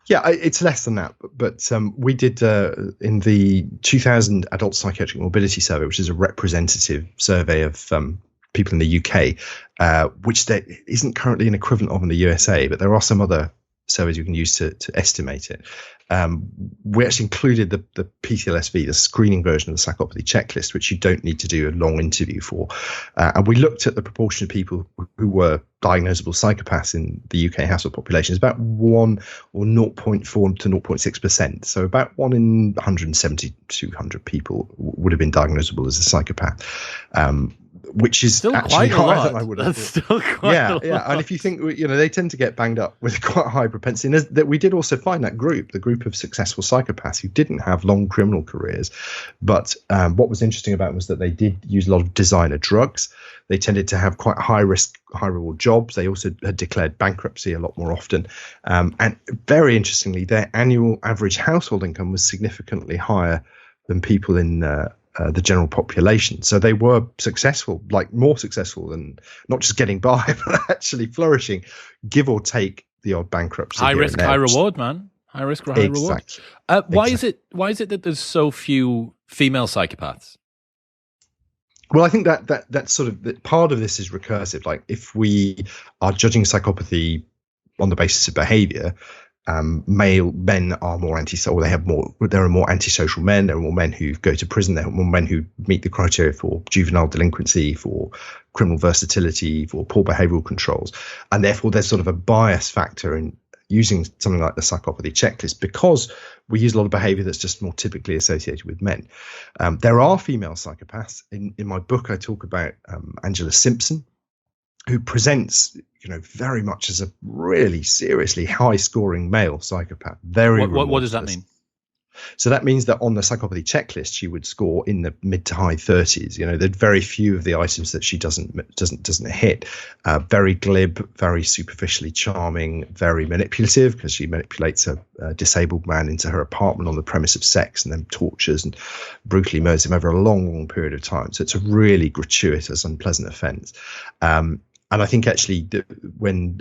Yeah, it's less than that. But we did in the 2000 Adult Psychiatric Morbidity Survey, which is a representative survey of people in the UK, which there isn't currently an equivalent of in the USA, but there are some other surveys you can use to estimate it. We actually included the PTLSV, the screening version of the psychopathy checklist, which you don't need to do a long interview for. And we looked at the proportion of people who were diagnosable psychopaths in the UK household population. It's about 1 or 0.4 to 0.6%. So about 1 in 170, 200 people would have been diagnosable as a psychopath. Which is still actually quite a higher lot. than I would have That's thought. still quite a lot. Yeah. And if you think, you know, they tend to get banged up with quite a high propensity. And that we did also find that the group of successful psychopaths who didn't have long criminal careers. But what was interesting about them was that they did use a lot of designer drugs. They tended to have quite high risk, high reward jobs. They also had declared bankruptcy a lot more often. And very interestingly, their annual average household income was significantly higher than people in the general population. So they were successful, like more successful than not just getting by, but actually flourishing, give or take the odd bankruptcy. High risk, high reward, man. High risk, high reward. Why is it that there's so few female psychopaths? Well, I think that's sort of that part of this is recursive. Like if we are judging psychopathy on the basis of behavior, male men are more antisocial. There are more antisocial men. There are more men who go to prison. There are more men who meet the criteria for juvenile delinquency, for criminal versatility, for poor behavioral controls, and therefore there's sort of a bias factor in using something like the psychopathy checklist, because we use a lot of behavior that's just more typically associated with men. There are female psychopaths. In my book, I talk about Angela Simpson, who presents, you know, very much as a really seriously high-scoring male psychopath. What does that mean? So that means that on the psychopathy checklist, she would score in the mid to high 30s. You know, there's very few of the items that she doesn't hit. Very glib, very superficially charming, very manipulative, because she manipulates a disabled man into her apartment on the premise of sex and then tortures and brutally murders him over a long, long period of time. So it's a really gratuitous, unpleasant offence. And I think actually when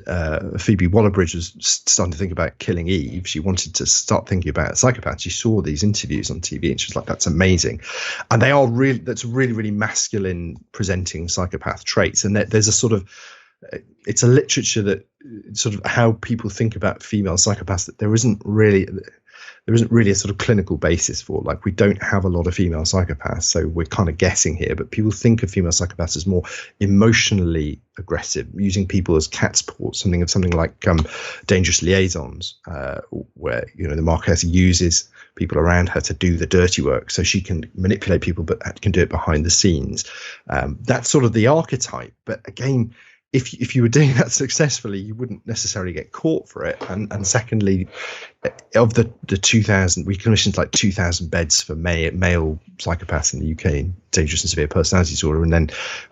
Phoebe Waller-Bridge was starting to think about killing Eve, she wanted to start thinking about a psychopath. She saw these interviews on TV and she was like, that's amazing. And that's really, really masculine presenting psychopath traits. And there's a sort of, it's a literature that sort of how people think about female psychopaths, that there isn't really, there isn't really a sort of clinical basis for. Like, we don't have a lot of female psychopaths, so we're kind of guessing here. But people think of female psychopaths as more emotionally aggressive, using people as cat's paws, something like dangerous liaisons, where the Marquess uses people around her to do the dirty work, so she can manipulate people, but can do it behind the scenes. That's sort of the archetype. But again, if you were doing that successfully, you wouldn't necessarily get caught for it. And secondly, of the 2,000, we commissioned like 2,000 beds for male psychopaths in the UK in dangerous and severe personality disorder, and then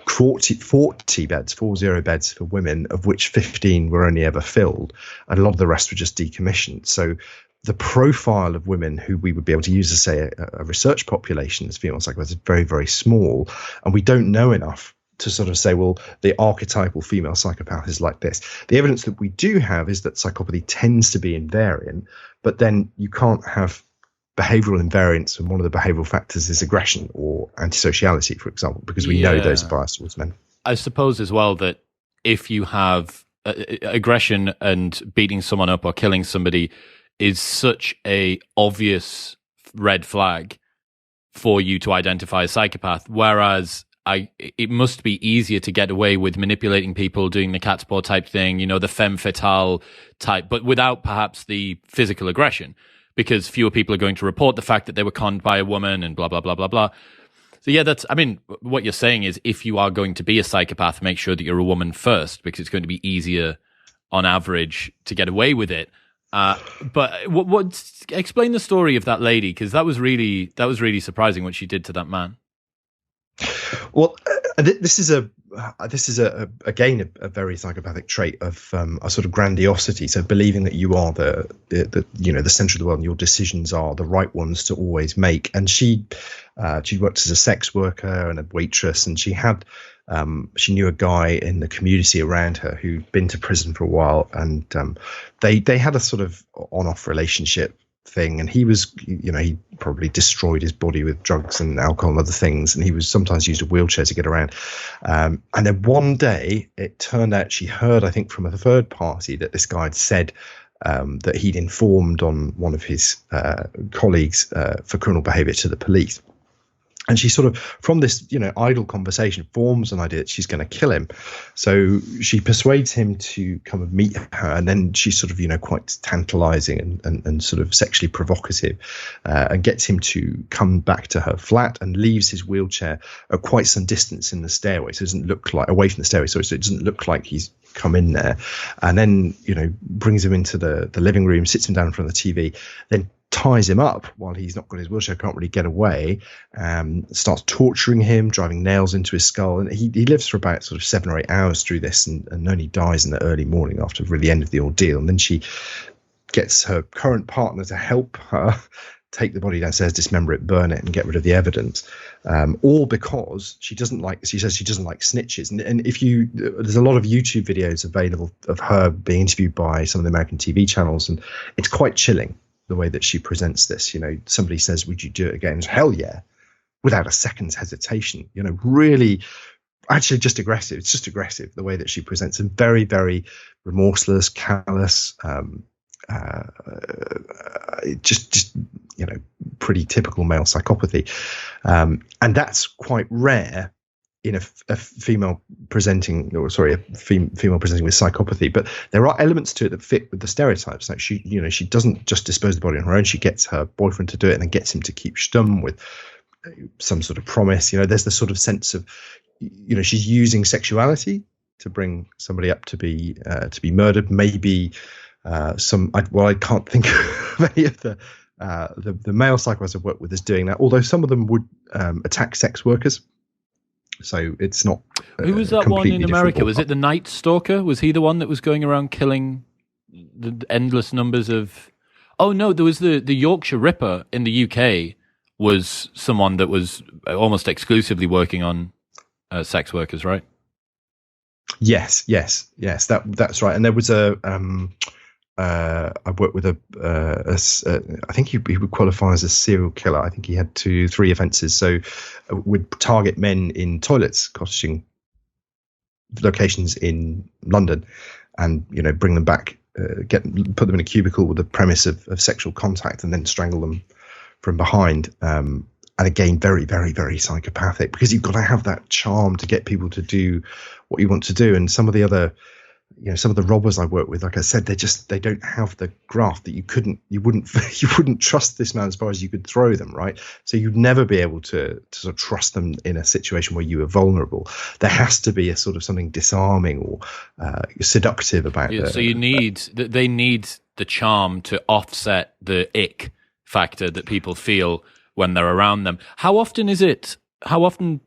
40 beds for women, of which 15 were only ever filled, and a lot of the rest were just decommissioned. So the profile of women who we would be able to use as, say, a research population as female psychopaths is very, very small, and we don't know enough to sort of say, well, the archetypal female psychopath is like this. The evidence that we do have is that psychopathy tends to be invariant, but then you can't have behavioral invariance, and one of the behavioral factors is aggression or antisociality, for example, because we know those are biased towards men. I suppose as well that if you have aggression and beating someone up or killing somebody is such a obvious red flag for you to identify a psychopath, whereas it must be easier to get away with manipulating people, doing the cat's paw type thing, the femme fatale type, but without perhaps the physical aggression, because fewer people are going to report the fact that they were conned by a woman and blah, blah, blah, blah, blah. So yeah, what you're saying is, if you are going to be a psychopath, make sure that you're a woman first, because it's going to be easier on average to get away with it. But explain the story of that lady, because that was really surprising what she did to that man. Well, this is again a very psychopathic trait of a sort of grandiosity. So believing that you are the center of the world, and your decisions are the right ones to always make. And she worked as a sex worker and a waitress, and she knew a guy in the community around her who'd been to prison for a while, and they had a sort of on-off relationship thing, and he was, he probably destroyed his body with drugs and alcohol and other things, and he was sometimes used a wheelchair to get around. And then one day it turned out she heard, I think, from a third party that this guy had said that he'd informed on one of his colleagues for criminal behavior to the police. And she sort of, from this, idle conversation, forms an idea that she's going to kill him. So she persuades him to come and meet her. And then she's sort of, quite tantalizing and sort of sexually provocative, and gets him to come back to her flat and leaves his wheelchair at quite some distance in the stairway. So it doesn't look like, away from the stairway, so it doesn't look like he's come in there. And then, brings him into the living room, sits him down in front of the TV, then ties him up while he's not got his wheelchair, can't really get away, starts torturing him, driving nails into his skull. And he lives for about sort of 7 or 8 hours through this, and only dies in the early morning after really the end of the ordeal. And then she gets her current partner to help her take the body downstairs, dismember it, burn it, and get rid of the evidence. All because she says she doesn't like snitches. And there's a lot of YouTube videos available of her being interviewed by some of the American TV channels, and it's quite chilling the way that she presents this. Somebody says, "Would you do it again?" Hell yeah, without a second's hesitation. Really, actually, just aggressive. It's just aggressive the way that she presents, and very, very remorseless, callous. Just pretty typical male psychopathy, and that's quite rare in a female presenting with psychopathy. But there are elements to it that fit with the stereotypes. Like she doesn't just dispose of the body on her own. She gets her boyfriend to do it, and then gets him to keep stum with some sort of promise. There's the sort of sense of, she's using sexuality to bring somebody up to be murdered. Maybe I can't think of any of the male psychopaths I've worked with as doing that. Although some of them would attack sex workers. So it's not. Who was that one in America? Was it the Night Stalker? Was he the one that was going around killing the endless numbers of? Oh no, there was the Yorkshire Ripper in the UK. Was someone that was almost exclusively working on sex workers, right? Yes. That's right. And there was I worked with I think he would qualify as a serial killer. I think he had 2-3 offences. So would target men in toilets, cottaging locations in London, and bring them back put them in a cubicle with the premise of sexual contact and then strangle them from behind. And again, very, very, very psychopathic, because you've got to have that charm to get people to do what you want to do. And some of the other, some of the robbers I work with, like I said, they don't have the graft that you wouldn't trust this man as far as you could throw them, right? So you'd never be able to sort of trust them in a situation where you are vulnerable. There has to be a sort of something disarming or seductive about it. So they need the charm to offset the ick factor that people feel when they're around them. How often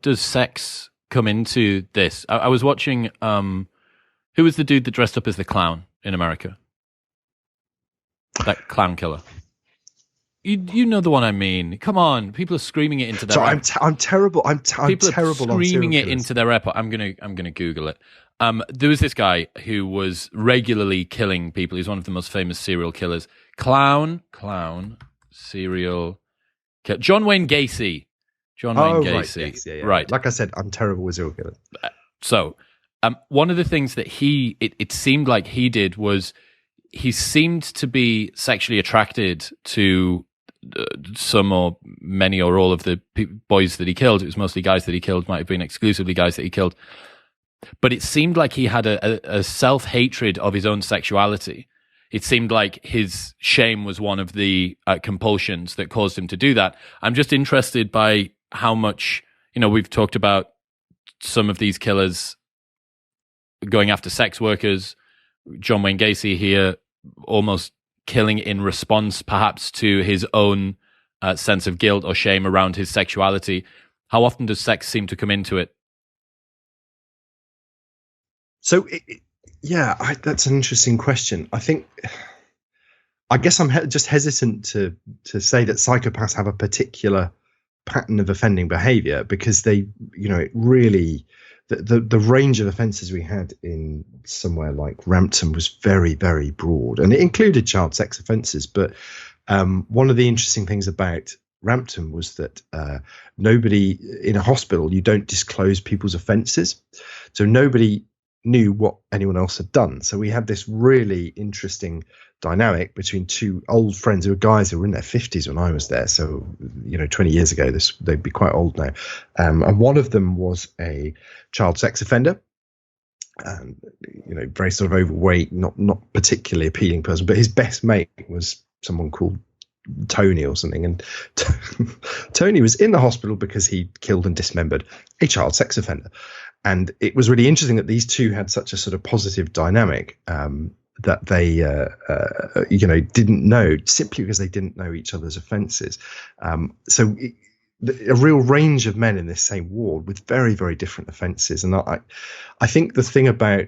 does sex come into this? I was watching, who was the dude that dressed up as the clown in America? That clown killer. You know the one I mean. Come on, people are screaming it into their. So I'm terrible. People terrible are screaming it killers. into their airport. I'm gonna Google it. There was this guy who was regularly killing people. He's one of the most famous serial killers. Clown serial killer. John Wayne Gacy. Right, yes, yeah. Right. Like I said, I'm terrible with serial killers. So, one of the things that it seemed like he did was he seemed to be sexually attracted to some or many or all of the boys that he killed. It was mostly guys that he killed, might have been exclusively guys that he killed. But it seemed like he had a self-hatred of his own sexuality. It seemed like his shame was one of the compulsions that caused him to do that. I'm just interested by how much, we've talked about some of these killers going after sex workers. John Wayne Gacy here almost killing in response perhaps to his own sense of guilt or shame around his sexuality. How often does sex seem to come into it? So, that's an interesting question. I guess I'm just hesitant to say that psychopaths have a particular pattern of offending behavior, because they, it really, the range of offences we had in somewhere like Rampton was very, very broad, and it included child sex offences. But one of the interesting things about Rampton was that nobody in a hospital, you don't disclose people's offences, so nobody knew what anyone else had done. So we had this really interesting dynamic between two old friends who were guys who were in their 50s when I was there. So, 20 years ago, they'd be quite old now. And one of them was a child sex offender, and, very sort of overweight, not particularly appealing person, but his best mate was someone called Tony or something. And Tony was in the hospital because he killed and dismembered a child sex offender. And it was really interesting that these two had such a sort of positive dynamic that they, didn't know, simply because they didn't know each other's offences. So a real range of men in this same ward with very, very different offences. And I think the thing about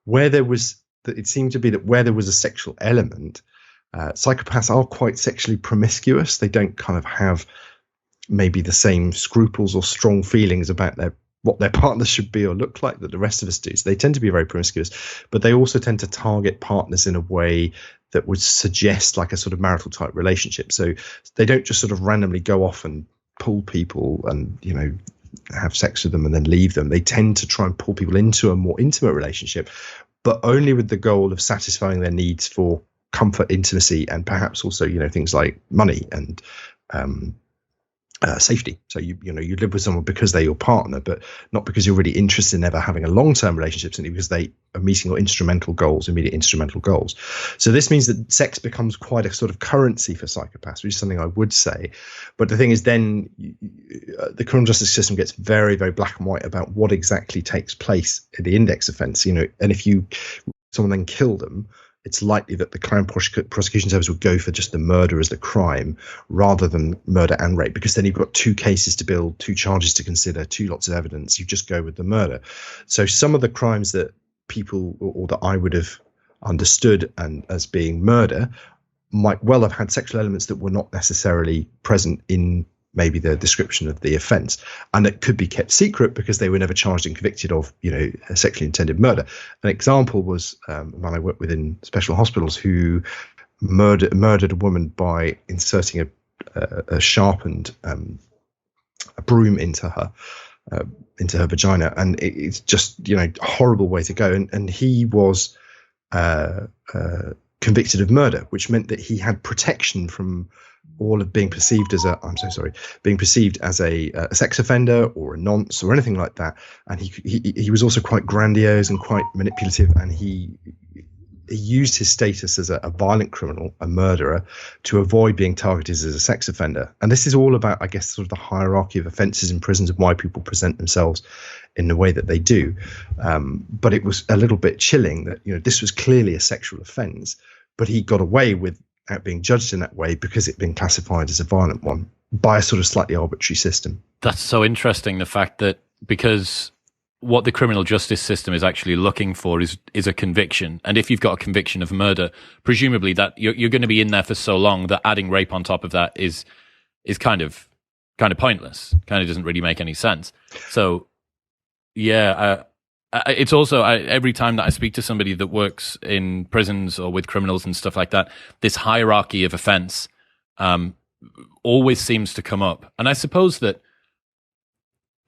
it seemed to be that where there was a sexual element, psychopaths are quite sexually promiscuous. They don't kind of have maybe the same scruples or strong feelings about what their partners should be or look like that the rest of us do. So they tend to be very promiscuous, but they also tend to target partners in a way that would suggest like a sort of marital type relationship. So they don't just sort of randomly go off and pull people and, have sex with them and then leave them. They tend to try and pull people into a more intimate relationship, but only with the goal of satisfying their needs for comfort, intimacy, and perhaps also, things like money and safety. So you live with someone because they're your partner, but not because you're really interested in ever having a long-term relationship, simply because they are meeting your immediate instrumental goals. So this means that sex becomes quite a sort of currency for psychopaths, which is something I would say. But the thing is, then the criminal justice system gets very, very black and white about what exactly takes place in the index offence. And if someone then kill them, it's likely that the Crown Prosecution Service would go for just the murder as the crime rather than murder and rape, because then you've got two cases to build, two charges to consider, two lots of evidence. You just go with the murder. So some of the crimes that people or that I would have understood and as being murder might well have had sexual elements that were not necessarily present in maybe the description of the offence, and it could be kept secret because they were never charged and convicted of, a sexually intended murder. An example was a man I worked with in special hospitals who murdered a woman by inserting a sharpened a broom into her vagina, and it's just a horrible way to go. And he was convicted of murder, which meant that he had protection from all of being perceived as being perceived as a sex offender or a nonce or anything like that. And he was also quite grandiose and quite manipulative, and he used his status as a violent criminal, a murderer, to avoid being targeted as a sex offender. And this is all about, I guess, sort of the hierarchy of offences in prisons and why people present themselves in the way that they do. But it was a little bit chilling that, this was clearly a sexual offence, but he got away without being judged in that way because it'd been classified as a violent one by a sort of slightly arbitrary system. That's so interesting, the fact that because what the criminal justice system is actually looking for is a conviction. And if you've got a conviction of murder, presumably that you're going to be in there for so long that adding rape on top of that is kind of pointless. Kind of doesn't really make any sense. So, yeah, it's also every time that I speak to somebody that works in prisons or with criminals and stuff like that, this hierarchy of offense always seems to come up. And I suppose that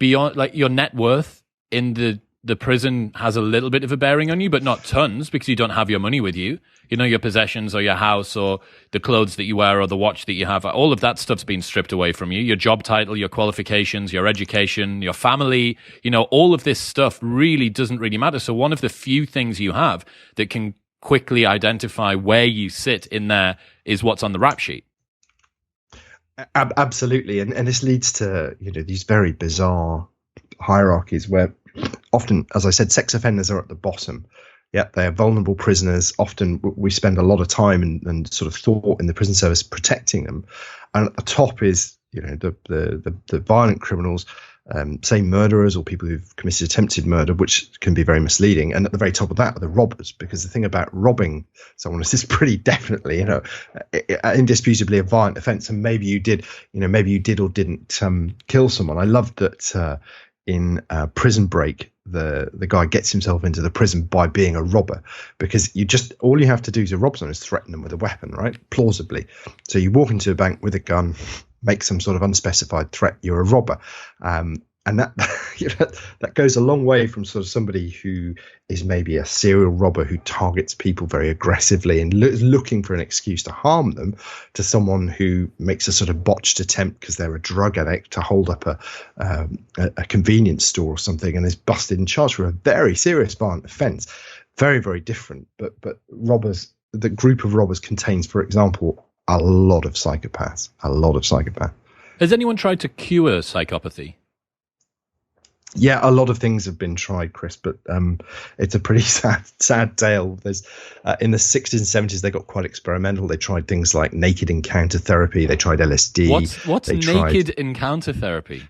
beyond, like, your net worth in the prison has a little bit of a bearing on you, but not tons, because you don't have your money with you. Your possessions or your house or the clothes that you wear or the watch that you have, all of that stuff's been stripped away from you. Your job title, your qualifications, your education, your family, all of this stuff really doesn't really matter. So one of the few things you have that can quickly identify where you sit in there is what's on the rap sheet. Absolutely. And this leads to, these very bizarre hierarchies where often, as I said, sex offenders are at the bottom. Yeah, they are vulnerable prisoners. Often we spend a lot of time and sort of thought in the prison service protecting them. And at the top is, the violent criminals, say murderers or people who've committed attempted murder, which can be very misleading. And at the very top of that are the robbers, because the thing about robbing someone is this pretty definitely, indisputably a violent offence. And maybe you did or didn't kill someone. I loved that in Prison Break, the guy gets himself into the prison by being a robber, because all you have to do to rob someone is threaten them with a weapon, right? Plausibly. So you walk into a bank with a gun, make some sort of unspecified threat, you're a robber. And that that goes a long way from sort of somebody who is maybe a serial robber who targets people very aggressively and looking for an excuse to harm them, to someone who makes a sort of botched attempt because they're a drug addict to hold up a convenience store or something and is busted and charged for a very serious violent offence. Very, very different. But robbers, the group of robbers contains, for example, a lot of psychopaths. Has anyone tried to cure psychopathy? Yeah, a lot of things have been tried, Chris, but it's a pretty sad tale. There's in the 60s and 70s, they got quite experimental. They tried things like naked encounter therapy. They tried LSD. What's naked encounter therapy?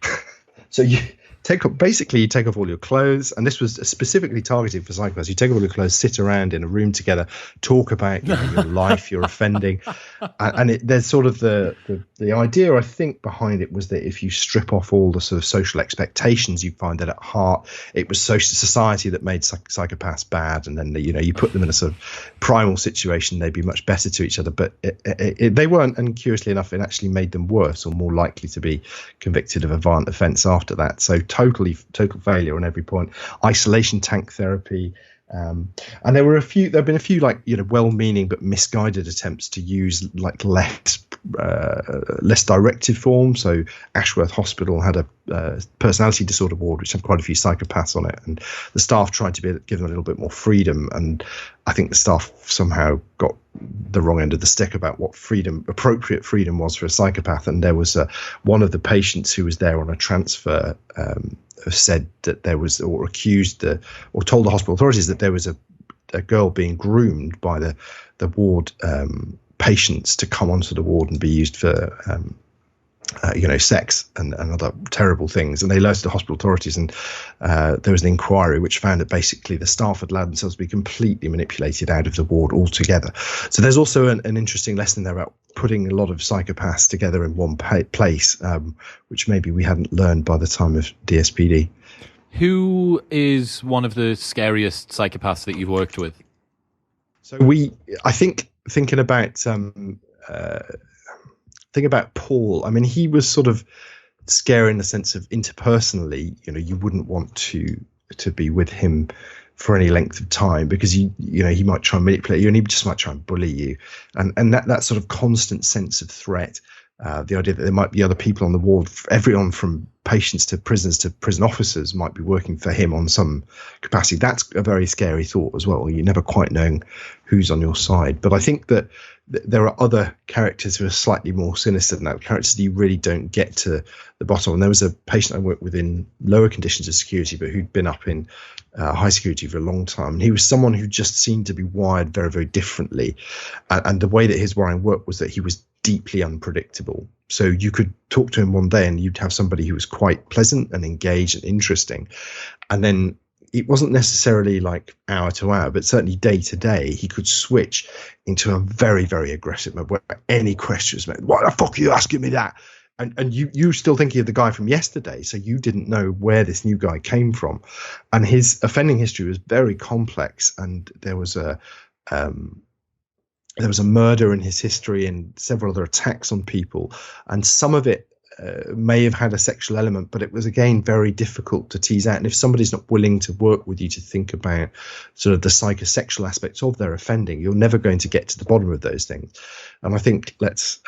So you take off all your clothes, and this was specifically targeted for psychopaths. You take off all your clothes, sit around in a room together, talk about your life, your offending, and there's sort of the idea, I think, behind it was that if you strip off all the sort of social expectations, you find that at heart it was society that made psychopaths bad, and then you put them in a sort of primal situation, they'd be much better to each other, but they weren't, and curiously enough, it actually made them worse or more likely to be convicted of a violent offence after that. So total failure on every point. Isolation tank therapy, and there have been a few like well-meaning but misguided attempts to use like less directive forms. So Ashworth Hospital had a personality disorder ward which had quite a few psychopaths on it, and the staff tried to give them a little bit more freedom, and I think the staff somehow got the wrong end of the stick about what appropriate freedom was for a psychopath. And there was one of the patients who was there on a transfer said that there was, or accused or told the hospital authorities that there was a girl being groomed by the ward patients to come onto the ward and be used for sex and other terrible things. And they alerted the hospital authorities, and there was an inquiry which found that basically the staff had allowed themselves to be completely manipulated out of the ward altogether. So there's also an interesting lesson there about putting a lot of psychopaths together in one place, which maybe we hadn't learned by the time of DSPD. Who is one of the scariest psychopaths that you've worked with? So I think thinking about Paul, I mean, he was sort of scary in the sense of interpersonally, you wouldn't want to be with him for any length of time, because he might try and manipulate you, and he just might try and bully you, and that sort of constant sense of threat, the idea that there might be other people on the ward, everyone from patients to prisoners to prison officers might be working for him on some capacity. That's a very scary thought as well. You're never quite knowing who's on your side. But I think that there are other characters who are slightly more sinister than that, characters that you really don't get to the bottom. And there was a patient I worked with in lower conditions of security, but who'd been up in high security for a long time. And he was someone who just seemed to be wired very, very differently. And the way that his wiring worked was that he was deeply unpredictable. So you could talk to him one day and you'd have somebody who was quite pleasant and engaged and interesting. And then it wasn't necessarily like hour to hour, but certainly day to day, he could switch into a very, very aggressive mode where any questions made, why the fuck are you asking me that? And you still thinking of the guy from yesterday, so you didn't know where this new guy came from. And his offending history was very complex, and there was a murder in his history and several other attacks on people, and some of it may have had a sexual element, but it was again very difficult to tease out. And if somebody's not willing to work with you to think about sort of the psychosexual aspects of their offending, you're never going to get to the bottom of those things. And I think let's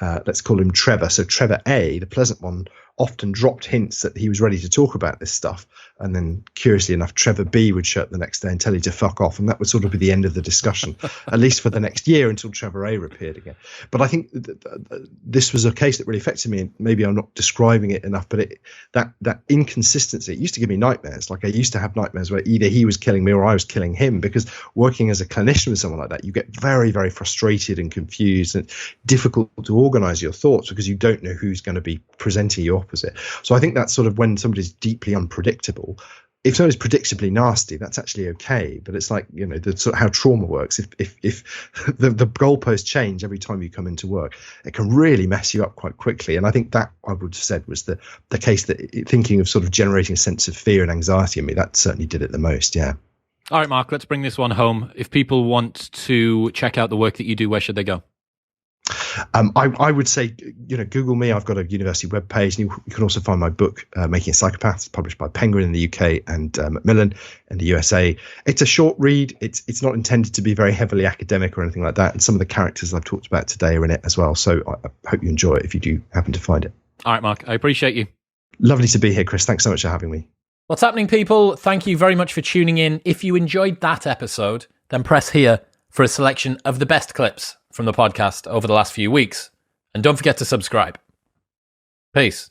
call him Trevor. So Trevor A, the pleasant one, often dropped hints that he was ready to talk about this stuff, and then curiously enough, Trevor B would show up the next day and tell you to fuck off, and that would sort of be the end of the discussion, at least for the next year, until Trevor A appeared again. But I think this was a case that really affected me, and maybe I'm not describing it enough, but that inconsistency, it used to give me nightmares. Like I used to have nightmares where either he was killing me or I was killing him, because working as a clinician with someone like that, you get very, very frustrated and confused, and it's difficult to organize your thoughts because you don't know who's going to be presenting you opposite. So I think that's sort of when somebody's deeply unpredictable. If somebody's predictably nasty, that's actually okay. But it's like, the sort of how trauma works. If the goalposts change every time you come into work, it can really mess you up quite quickly. And I think that, I would have said, was the case, that thinking of sort of generating a sense of fear and anxiety in me, that certainly did it the most. Yeah. All right, Mark, let's bring this one home. If people want to check out the work that you do, where should they go? I would say, Google me. I've got a university webpage, and you can also find my book, Making a Psychopath, published by Penguin in the UK and Macmillan in the USA. It's a short read. It's not intended to be very heavily academic or anything like that. And some of the characters I've talked about today are in it as well. So I hope you enjoy it if you do happen to find it. All right, Mark, I appreciate you. Lovely to be here, Chris. Thanks so much for having me. What's happening, people? Thank you very much for tuning in. If you enjoyed that episode, then press here for a selection of the best clips from the podcast over the last few weeks. And don't forget to subscribe. Peace.